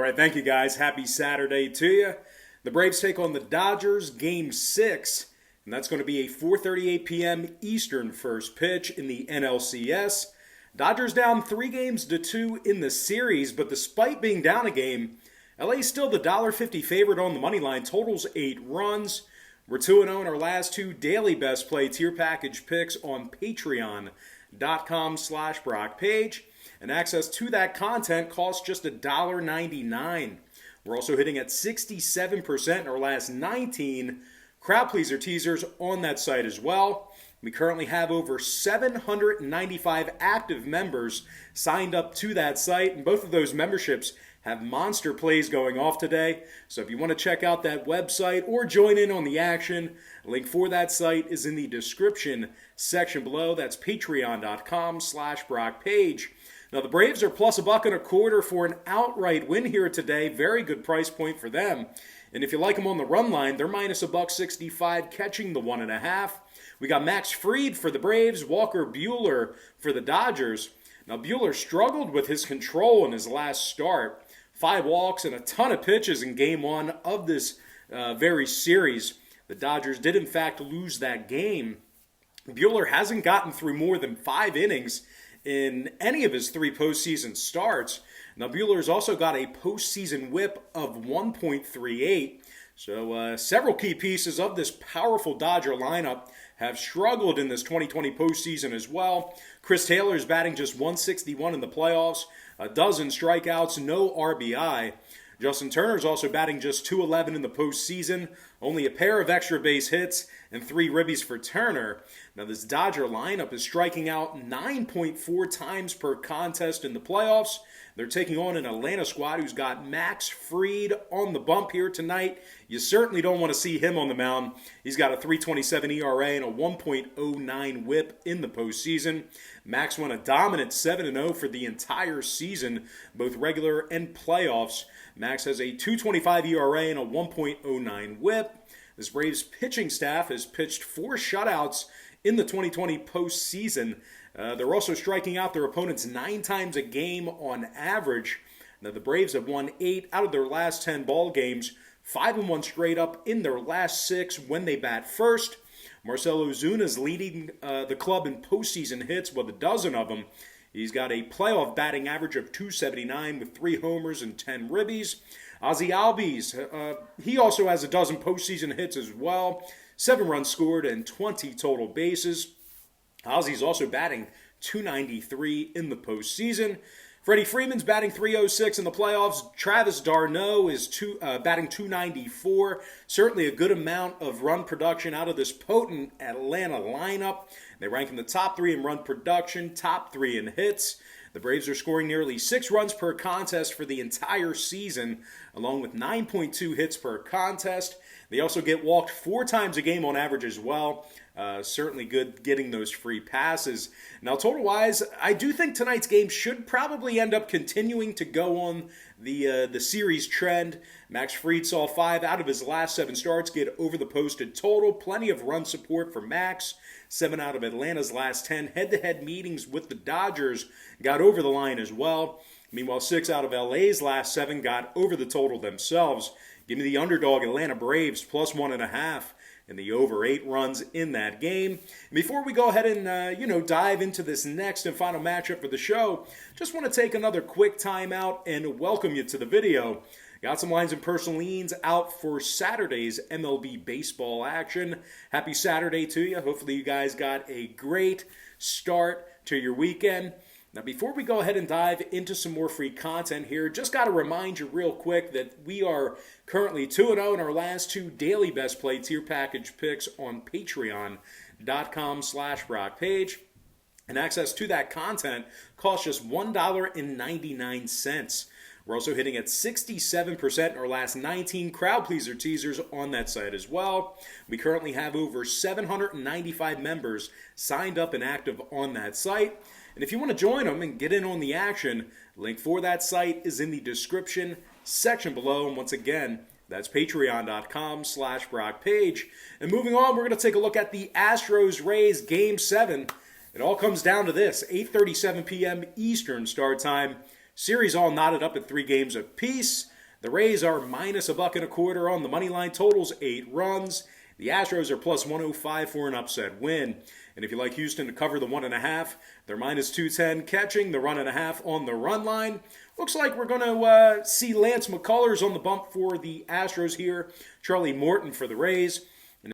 right, thank you guys. Happy Saturday to you. The Braves take on the Dodgers, Game 6, and that's going to be a 4:38 p.m. Eastern first pitch in the NLCS. Dodgers down 3-2 in the series, but despite being down a game, LA is still the $1.50 favorite on the money line. Totals 8 runs. We're 2-0 in our last 2 daily best play tier package picks on patreon.com/Brock Page. And access to that content costs just $1.99. We're also hitting at 67% in our last 19 crowd pleaser teasers on that site as well. We currently have over 795 active members signed up to that site, and both of those memberships have monster plays going off today. So if you want to check out that website or join in on the action, a link for that site is in the description section below. That's patreon.com/Brock Page. Now the Braves are plus $1.25 for an outright win here today. Very good price point for them. And if you like them on the run line, they're minus $1.65, catching the 1.5. We got Max Fried for the Braves, Walker Buehler for the Dodgers. Now Buehler struggled with his control in his last start. 5 walks and a ton of pitches in Game 1 of this very series. The Dodgers did in fact lose that game. Buehler hasn't gotten through more than 5 innings in any of his 3 postseason starts. Now, Buehler's also got a postseason whip of 1.38. So several key pieces of this powerful Dodger lineup have struggled in this 2020 postseason as well. Chris Taylor's batting just 161 in the playoffs, a dozen strikeouts, no RBI. Justin Turner's also batting just 211 in the postseason, only a pair of extra base hits and 3 ribbies for Turner. Now this Dodger lineup is striking out 9.4 times per contest in the playoffs. They're taking on an Atlanta squad who's got Max Fried on the bump here tonight. You certainly don't want to see him on the mound. He's got a 3.27 ERA and a 1.09 whip in the postseason. Max went a dominant 7-0 for the entire season, both regular and playoffs. Max has a 2.25 ERA and a 1.09 whip. This Braves pitching staff has pitched 4 shutouts in the 2020 postseason. They're also striking out their opponents 9 times a game on average. Now the Braves have won 8 out of their last 10 ball games, 5-1 straight up in their last 6 when they bat first. Marcell Ozuna's leading the club in postseason hits with a dozen of them. He's got a playoff batting average of .279 with 3 homers and 10 ribbies. Ozzie Albies, he also has a dozen postseason hits as well. 7 runs scored and 20 total bases. Ozzie's also batting .293 in the postseason. Freddie Freeman's batting .306 in the playoffs. Travis d'Arnaud is batting .294. Certainly a good amount of run production out of this potent Atlanta lineup. They rank in the top 3 in run production, top 3 in hits. The Braves are scoring nearly 6 runs per contest for the entire season, along with 9.2 hits per contest. They also get walked 4 times a game on average as well. Certainly good getting those free passes. Now, total-wise, I do think tonight's game should probably end up continuing to go on the series trend. Max Fried saw 5 out of his last 7 starts get over the posted total. Plenty of run support for Max. 7 out of Atlanta's last 10 head-to-head meetings with the Dodgers got over the line as well. Meanwhile, 6 out of LA's last 7 got over the total themselves. Give me the underdog Atlanta Braves plus 1.5 and the over 8 runs in that game. Before we go ahead and dive into this next and final matchup for the show, just want to take another quick time out and welcome you to the video. Got some lines and personal leans out for Saturday's MLB baseball action. Happy Saturday to you. Hopefully you guys got a great start to your weekend. Now, before we go ahead and dive into some more free content here, just got to remind you real quick that we are currently 2-0 in our last 2 daily best play tier package picks on patreon.com/Brock Page. And access to that content costs just $1.99. We're also hitting at 67% in our last 19 crowd pleaser teasers on that site as well. We currently have over 795 members signed up and active on that site. And if you want to join them and get in on the action, link for that site is in the description section below. And once again, that's patreon.com/Brock Page. And moving on, we're going to take a look at the Astros-Rays Game 7. It all comes down to this, 8:37 p.m. Eastern start time. Series all knotted up at 3 games apiece. The Rays are minus $1.25 on the money line. Totals 8 runs. The Astros are plus 105 for an upset win. And if you like Houston to cover the 1.5, they're minus 210 catching the 1.5 on the run line. Looks like we're going to see Lance McCullers on the bump for the Astros here. Charlie Morton for the Rays.